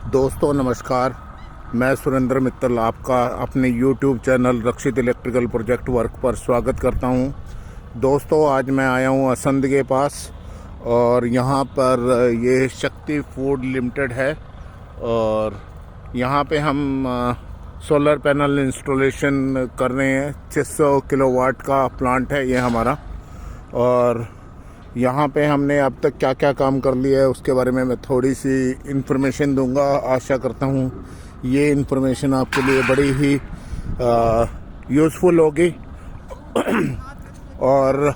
दोस्तों नमस्कार, मैं सुरेंद्र मित्तल आपका अपने YouTube चैनल रक्षित इलेक्ट्रिकल प्रोजेक्ट वर्क पर स्वागत करता हूं। दोस्तों आज मैं आया हूं असंध के पास और यहां पर ये शक्ति फूड लिमिटेड है और यहां पे हम सोलर पैनल इंस्टॉलेशन कर रहे हैं। 600 किलोवाट का प्लांट है ये हमारा और यहाँ पे हमने अब तक क्या क्या काम कर लिया है उसके बारे में मैं थोड़ी सी इन्फॉर्मेशन दूंगा। आशा करता हूँ ये इन्फॉर्मेशन आपके लिए बड़ी ही यूज़फुल होगी और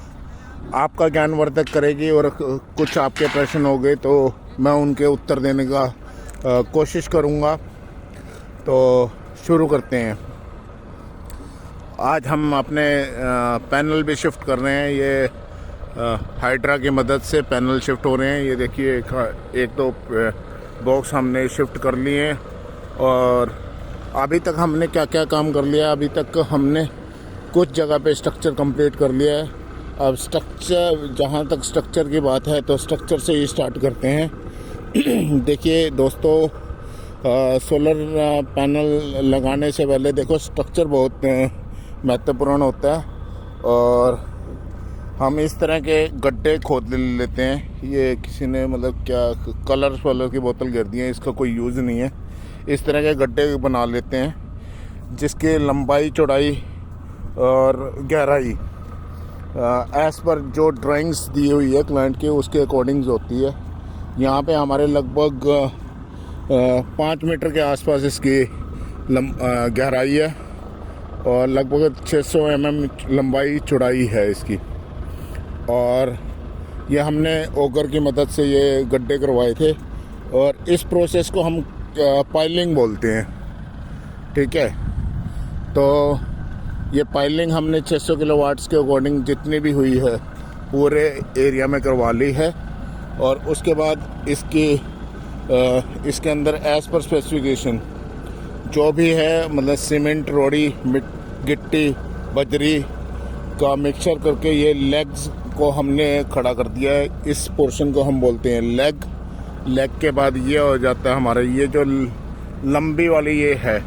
आपका ज्ञानवर्धक करेगी और कुछ आपके प्रश्न हो गए तो मैं उनके उत्तर देने का कोशिश करूँगा। तो शुरू करते हैं। आज हम अपने पैनल भी शिफ्ट कर रहे हैं। ये हाइड्रा की मदद से पैनल शिफ्ट हो रहे हैं। ये देखिए एक दो बॉक्स हमने शिफ्ट कर लिए हैं और अभी तक हमने क्या क्या काम कर लिया। अभी तक हमने कुछ जगह पे स्ट्रक्चर कंप्लीट कर लिया है। अब स्ट्रक्चर, जहाँ तक स्ट्रक्चर की बात है तो स्ट्रक्चर से ही स्टार्ट करते हैं। देखिए दोस्तों, सोलर पैनल लगाने से पहले देखो स्ट्रक्चर बहुत महत्वपूर्ण होता है और हम इस तरह के गड्ढे खोद लेते हैं। ये किसी ने मतलब क्या कलर की बोतल गिर दी है, इसका कोई यूज़ नहीं है। इस तरह के गड्ढे बना लेते हैं जिसकी लंबाई, चौड़ाई और गहराई एज पर जो ड्राइंग्स दी हुई है क्लाइंट की उसके अकॉर्डिंग्स होती है। यहाँ पे हमारे लगभग 5 मीटर के आसपास इसकी गहराई है और लगभग 600 mm लंबाई चौड़ाई है इसकी। और ये हमने ओगर की मदद से ये गड्ढे करवाए थे और इस प्रोसेस को हम पाइलिंग बोलते हैं। ठीक है, तो ये पाइलिंग हमने 600 किलोवाट्स के अकॉर्डिंग जितनी भी हुई है पूरे एरिया में करवा ली है और उसके बाद इसके अंदर एज पर स्पेसिफिकेशन जो भी है, मतलब सीमेंट, रोड़ी, गिट्टी, बजरी का मिक्सचर करके ये लेग्स को हमने खड़ा कर दिया है। इस पोर्शन को हम बोलते हैं लेग के बाद ये हो जाता है हमारा, ये जो लंबी वाली ये है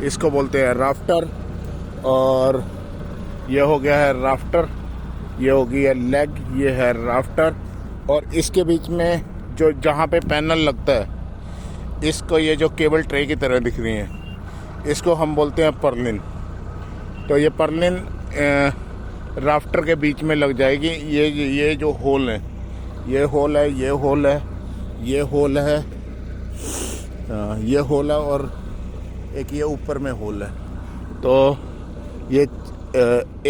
इसको बोलते हैं राफ्टर और ये हो गया है राफ्टर, ये हो गई है लेग, ये है राफ्टर। और इसके बीच में जो जहाँ पे पैनल लगता है इसको, ये जो केबल ट्रे की तरह दिख रही है, इसको हम बोलते हैं पर्लिन। तो ये पर्लिन राफ्टर के बीच में लग जाएगी। ये जो होल है, ये होल है, ये होल है, ये होल है, ये होल है और एक ये ऊपर में होल है। तो ये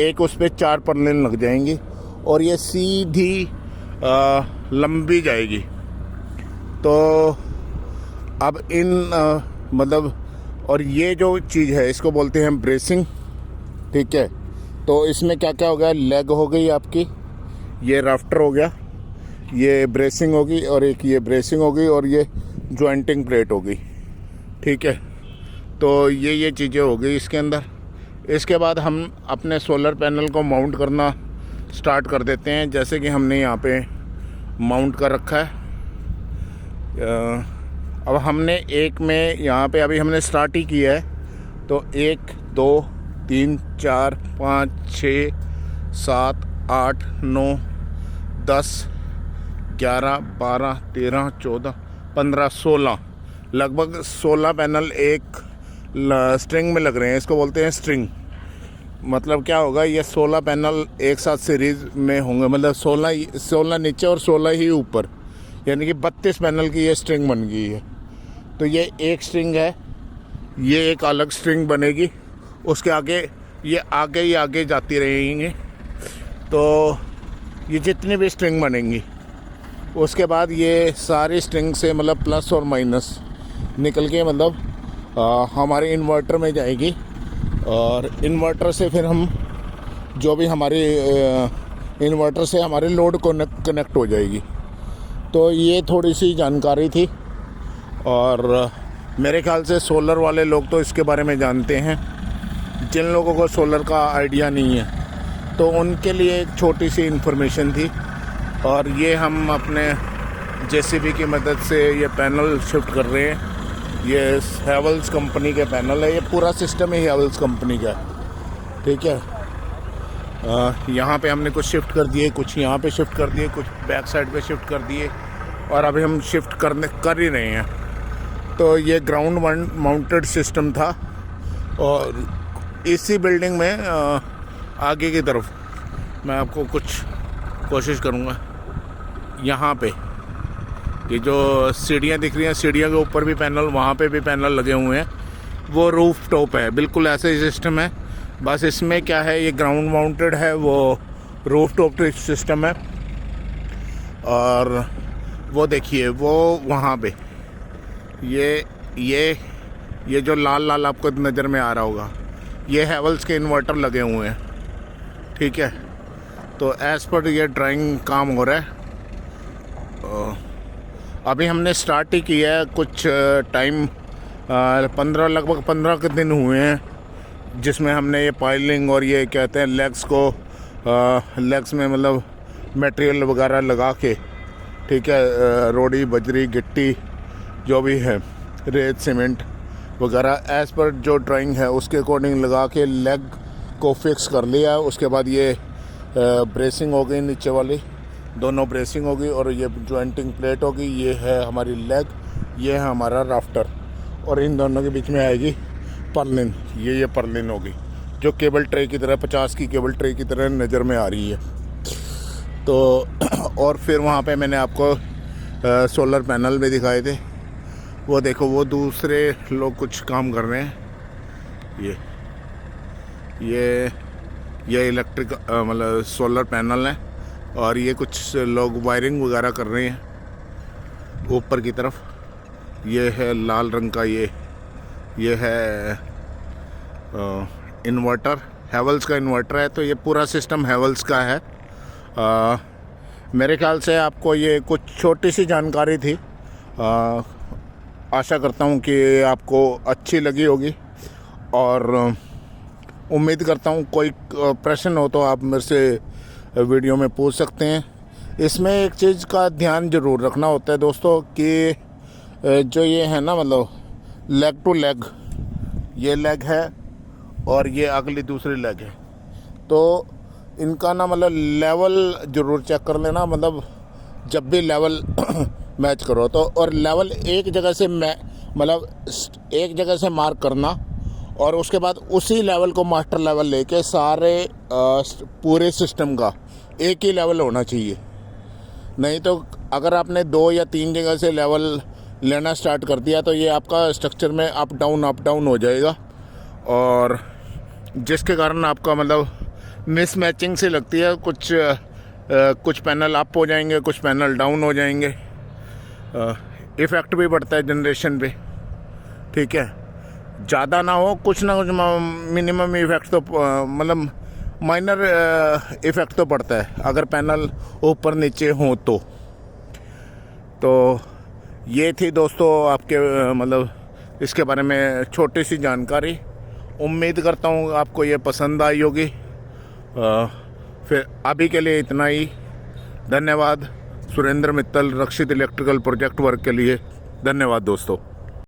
एक उस पर 4 पर्लिन लग जाएंगी और ये सीधी लंबी जाएगी। तो अब मतलब और ये जो चीज़ है इसको बोलते हैं ब्रेसिंग। ठीक है, तो इसमें क्या क्या हो गया, लेग हो गई आपकी, ये राफ्टर हो गया, ये ब्रेसिंग होगी और एक ये ब्रेसिंग होगी और ये जॉइंटिंग प्लेट होगी। ठीक है, तो ये चीज़ें हो गई इसके अंदर। इसके बाद हम अपने सोलर पैनल को माउंट करना स्टार्ट कर देते हैं। जैसे कि हमने यहाँ पे माउंट कर रखा है। अब हमने एक में यहाँ पे अभी हमने स्टार्ट ही किया है। तो 1 2 3 4 5 6 7 8 9 10 11 12 13 14 15 16 लगभग 16 पैनल एक स्ट्रिंग में लग रहे हैं। इसको बोलते हैं स्ट्रिंग। मतलब क्या होगा, ये 16 पैनल एक साथ सीरीज में होंगे, मतलब 16 नीचे और 16 ही ऊपर, यानी कि 32 पैनल की ये स्ट्रिंग बन गई है। तो ये एक स्ट्रिंग है, ये एक अलग स्ट्रिंग बनेगी, उसके आगे ये आगे ही आगे जाती रहेंगी। तो ये जितनी भी स्ट्रिंग बनेंगी उसके बाद ये सारी स्ट्रिंग से मतलब प्लस और माइनस निकल के मतलब हमारे इन्वर्टर में जाएगी और इन्वर्टर से फिर हम जो भी हमारी इन्वर्टर से हमारे लोड को कनेक्ट हो जाएगी। तो ये थोड़ी सी जानकारी थी और मेरे ख्याल से सोलर वाले लोग तो इसके बारे में जानते हैं। जिन लोगों को सोलर का आइडिया नहीं है तो उनके लिए एक छोटी सी इन्फॉर्मेशन थी। और ये हम अपने जेसीबी की मदद से ये पैनल शिफ्ट कर रहे हैं ये हैवेल्स कंपनी के पैनल है, ये पूरा सिस्टम ही हैवेल्स कंपनी का है। ठीक है, यहाँ पे हमने कुछ शिफ्ट कर दिए, कुछ यहाँ पे शिफ्ट कर दिए, कुछ बैक साइड पे शिफ्ट कर दिए, और अभी हम शिफ्ट कर ही रहे हैं। तो ये ग्राउंड माउंटेड सिस्टम था, और इसी बिल्डिंग में आगे की तरफ मैं आपको कुछ कोशिश करूँगा। यहाँ पे ये जो सीढ़ियाँ दिख रही हैं, सीढ़ियों के ऊपर भी पैनल, वहाँ पे भी पैनल लगे हुए हैं। वो रूफ टॉप है, बिल्कुल ऐसा ही सिस्टम है, बस इसमें क्या है, ये ग्राउंड माउंटेड है, वो रूफ टॉप सिस्टम है। और वो देखिए, वो वहाँ पे ये जो लाल लाल आपको नज़र में आ रहा होगा, ये हैवेल्स के इन्वर्टर लगे हुए हैं। ठीक है, तो एज़ पर ये ड्राइंग काम हो रहा है। अभी हमने स्टार्ट ही किया है, कुछ टाइम लगभग 15 के दिन हुए हैं, जिसमें हमने ये पाइलिंग और ये कहते हैं लेग्स में मतलब मटेरियल वगैरह लगा के, ठीक है, रोड़ी बजरी गिट्टी जो भी है, रेत सीमेंट वगैरह एज़ पर जो ड्राइंग है उसके अकॉर्डिंग लगा के लेग को फिक्स कर लिया। उसके बाद ये ब्रेसिंग हो गई, नीचे वाली दोनों ब्रेसिंग होगी, और ये जॉइंटिंग प्लेट होगी। ये है हमारी लेग, ये है हमारा राफ्टर, और इन दोनों के बीच में आएगी पर्लिन। ये पर्लिन होगी जो केबल ट्रे की तरह, 50 की केबल ट्रे की तरह नज़र में आ रही है। तो और फिर वहाँ पे मैंने आपको सोलर पैनल भी दिखाए थे। वो देखो, वो दूसरे लोग कुछ काम कर रहे हैं। ये इलेक्ट्रिक मतलब सोलर पैनल है, और ये कुछ लोग वायरिंग वगैरह कर रहे हैं ऊपर की तरफ। ये है लाल रंग का, ये है इन्वर्टर, हैवेल्स का इन्वर्टर है। तो ये पूरा सिस्टम हैवेल्स का है। मेरे ख्याल से आपको ये कुछ छोटी सी जानकारी थी, आशा करता हूँ कि आपको अच्छी लगी होगी, और उम्मीद करता हूँ कोई प्रश्न हो तो आप मेरे से वीडियो में पूछ सकते हैं। इसमें एक चीज़ का ध्यान ज़रूर रखना होता है दोस्तों कि जो ये है ना, मतलब लेग टू लेग, ये लेग है और ये अगली दूसरी लेग है, तो इनका ना मतलब लेवल ज़रूर चेक कर लेना। मतलब जब भी लेवल मैच करो तो, और लेवल एक जगह से मतलब एक जगह से मार्क करना, और उसके बाद उसी लेवल को मास्टर लेवल लेके सारे पूरे सिस्टम का एक ही लेवल होना चाहिए। नहीं तो अगर आपने 2 या 3 जगह से लेवल लेना स्टार्ट कर दिया तो ये आपका स्ट्रक्चर में अप डाउन हो जाएगा, और जिसके कारण आपका मतलब मिसमैचिंग से लगती है। कुछ पैनल अप हो जाएंगे, कुछ पैनल डाउन हो जाएंगे। इफ़ेक्ट भी पड़ता है जनरेशन पे। ठीक है, ज़्यादा ना हो, कुछ ना कुछ मिनिमम इफ़ेक्ट तो मतलब माइनर इफ़ेक्ट तो पड़ता है अगर पैनल ऊपर नीचे हो तो ये थी दोस्तों आपके मतलब इसके बारे में छोटी सी जानकारी। उम्मीद करता हूँ आपको ये पसंद आई होगी। फिर अभी के लिए इतना ही। धन्यवाद। सुरेंद्र मित्तल, रक्षित इलेक्ट्रिकल प्रोजेक्ट वर्क के लिए धन्यवाद दोस्तों।